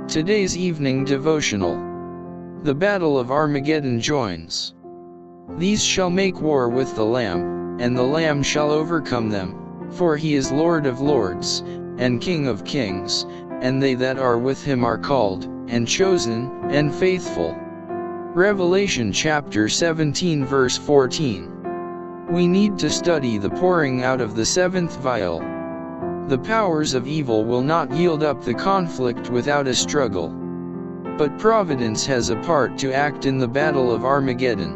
Today's evening devotional. The battle of Armageddon joins. These shall make war with the Lamb, and the Lamb shall overcome them, for he is Lord of lords, and King of kings, and they that are with him are called, and chosen, and faithful. Revelation chapter 17 verse 14. We need to study the pouring out of the seventh vial. The powers of evil will not yield up the conflict without a struggle. But Providence has a part to act in the battle of Armageddon.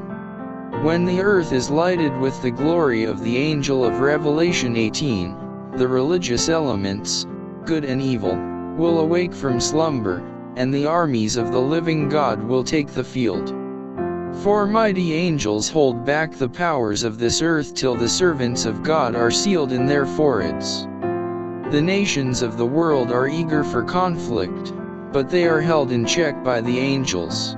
When the earth is lighted with the glory of the angel of Revelation 18, the religious elements, good and evil, will awake from slumber, and the armies of the living God will take the field. For mighty angels hold back the powers of this earth till the servants of God are sealed in their foreheads. The nations of the world are eager for conflict, but they are held in check by the angels.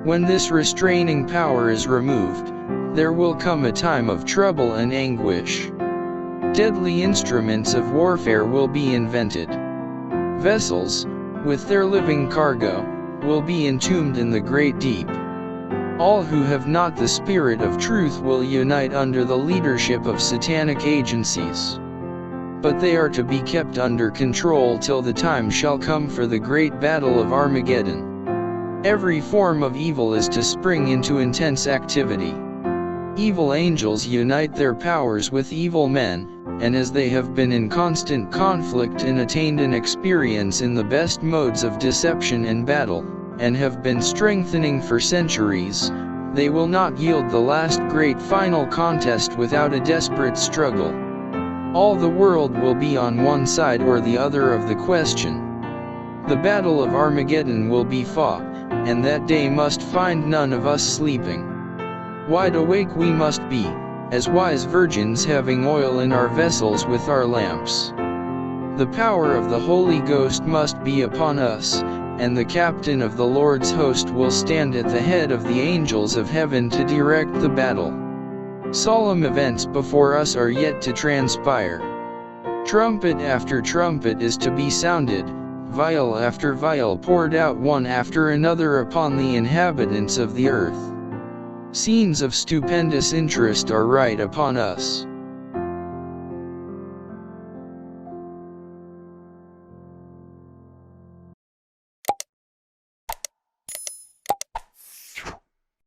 When this restraining power is removed, there will come a time of trouble and anguish. Deadly instruments of warfare will be invented. Vessels, with their living cargo, will be entombed in the great deep. All who have not the Spirit of truth will unite under the leadership of satanic agencies. But they are to be kept under control till the time shall come for the great battle of Armageddon. Every form of evil is to spring into intense activity. Evil angels unite their powers with evil men, and as they have been in constant conflict and attained an experience in the best modes of deception and battle, and have been strengthening for centuries, they will not yield the last great final contest without a desperate struggle. All the world will be on one side or the other of the question. The battle of Armageddon will be fought, and that day must find none of us sleeping. Wide awake we must be, as wise virgins having oil in our vessels with our lamps. The power of the Holy Ghost must be upon us, and the captain of the Lord's host will stand at the head of the angels of heaven to direct the battle. Solemn events before us are yet to transpire. Trumpet after trumpet is to be sounded, vial after vial poured out one after another upon the inhabitants of the earth. Scenes of stupendous interest are right upon us.